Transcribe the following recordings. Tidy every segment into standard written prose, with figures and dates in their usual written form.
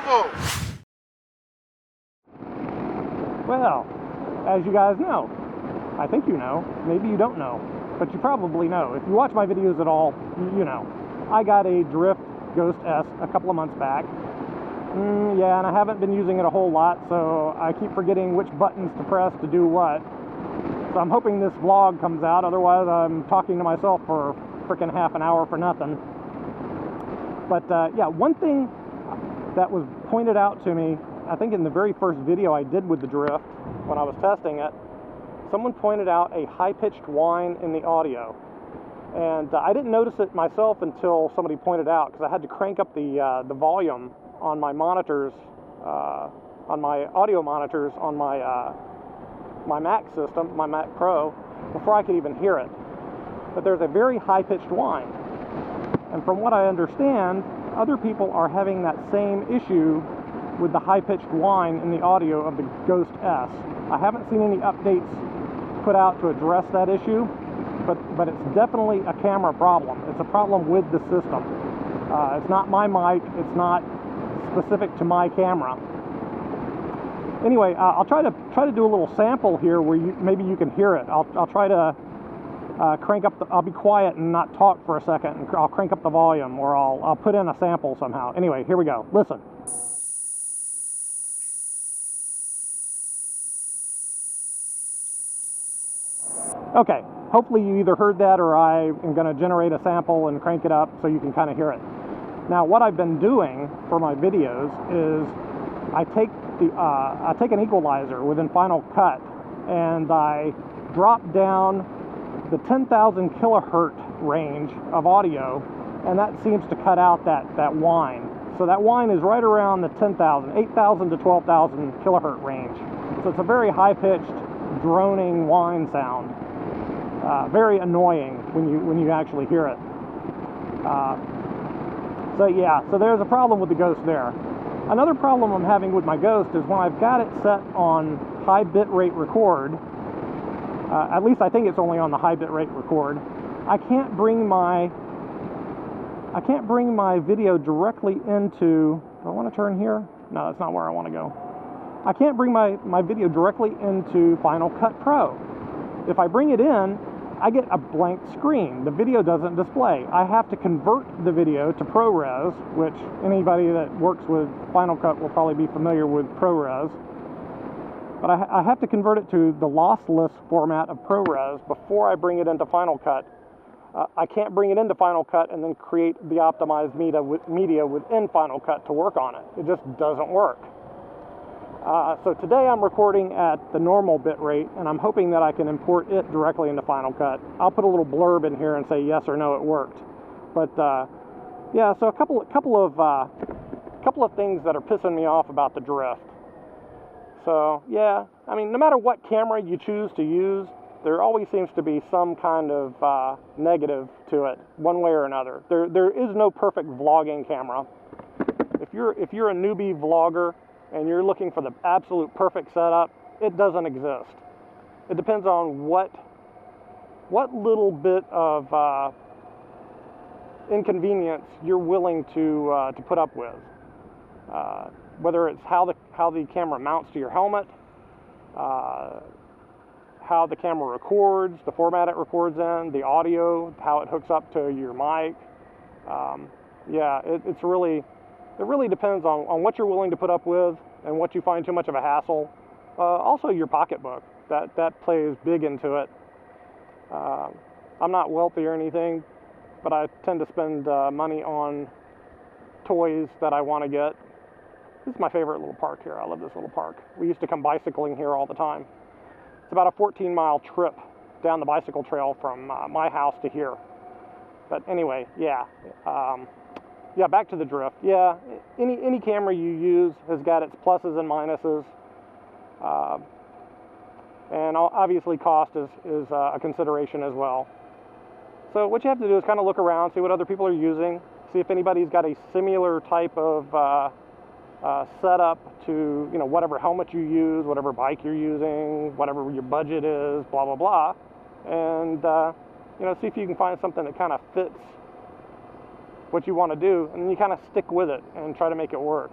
careful! Well, as you guys know, I think you know, maybe you don't know, but you probably know. If you watch my videos at all, you know. I got a Drift Ghost S a couple of months back. Yeah, and I haven't been using it a whole lot, so I keep forgetting which buttons to press to do what. So I'm hoping this vlog comes out, otherwise I'm talking to myself for freaking half an hour for nothing. But yeah, one thing that was pointed out to me, I think in the very first video I did with the Drift, when I was testing it, someone pointed out a high-pitched whine in the audio. And I didn't notice it myself until somebody pointed out, because I had to crank up the volume on my monitors, on my audio monitors on my Mac system, my Mac Pro, before I could even hear it. But there's a very high-pitched whine. And from what I understand, other people are having that same issue with the high-pitched whine in the audio of the Ghost S. I haven't seen any updates put out to address that issue, but it's definitely a camera problem. It's a problem with the system. It's not my mic, it's not specific to my camera. Anyway, I'll try to do a little sample here where maybe you can hear it. I'll try to crank up I'll be quiet and not talk for a second, and I'll crank up the volume, or I'll put in a sample somehow. Anyway, here we go. Listen. Okay, hopefully you either heard that, or I am going to generate a sample and crank it up so you can kind of hear it. Now, what I've been doing for my videos is I take an equalizer within Final Cut, and I drop down the 10,000 kilohertz range of audio, and that seems to cut out that whine. So that whine is right around the 10,000, 8,000 to 12,000 kilohertz range. So it's a very high-pitched, droning whine sound. Very annoying when you actually hear it. So yeah, so there's a problem with the Ghost there. Another problem I'm having with my Ghost is when I've got it set on high bitrate record, at least I think it's only on the high bitrate record, I can't bring my video directly into, do I want to turn here? No, that's not where I want to go. I can't bring my video directly into Final Cut Pro. If I bring it in, I get a blank screen. The video doesn't display. I have to convert the video to ProRes, which anybody that works with Final Cut will probably be familiar with ProRes. But I have to convert it to the lossless format of ProRes before I bring it into Final Cut. I can't bring it into Final Cut and then create the optimized media within Final Cut to work on it. It just doesn't work. So today I'm recording at the normal bit rate, and I'm hoping that I can import it directly into Final Cut. I'll put a little blurb in here and say yes or no, it worked. But yeah, so a couple of things that are pissing me off about the Drift. So yeah, I mean, no matter what camera you choose to use, there always seems to be some kind of negative to it, one way or another. There is no perfect vlogging camera. If you're a newbie vlogger and you're looking for the absolute perfect setup, it doesn't exist. It depends on what little bit of inconvenience you're willing to put up with. Whether it's how the camera mounts to your helmet, how the camera records, the format it records in, the audio, how it hooks up to your mic. Yeah, it really depends on what you're willing to put up with and what you find too much of a hassle. Also your pocketbook, that plays big into it. I'm not wealthy or anything, but I tend to spend money on toys that I want to get. This is my favorite little park here. I love this little park. We used to come bicycling here all the time. It's about a 14-mile trip down the bicycle trail from my house to here. But anyway, yeah. Yeah, back to the Drift. Yeah, any camera you use has got its pluses and minuses. And obviously cost is a consideration as well. So what you have to do is kind of look around, see what other people are using, see if anybody's got a similar type of setup to, you know, whatever helmet you use, whatever bike you're using, whatever your budget is, blah, blah, blah. And, you know, see if you can find something that kind of fits what you want to do, and then you kind of stick with it and try to make it work.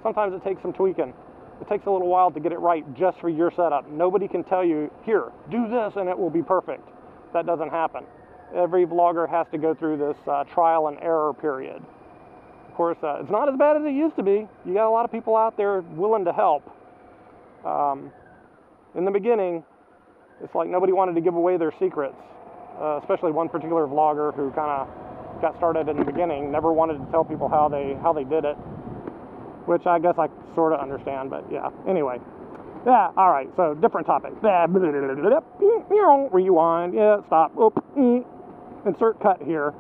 Sometimes it takes some tweaking. It takes a little while to get it right just for your setup. Nobody can tell you, here, do this and it will be perfect. That doesn't happen. Every vlogger has to go through this trial and error period. Of course, it's not as bad as it used to be. You got a lot of people out there willing to help. In the beginning, it's like nobody wanted to give away their secrets, especially one particular vlogger who kind of got started in the beginning, never wanted to tell people how they did it, which I guess I sort of understand, but yeah. Anyway, yeah, all right, so different topic. Rewind, yeah, stop, insert cut here.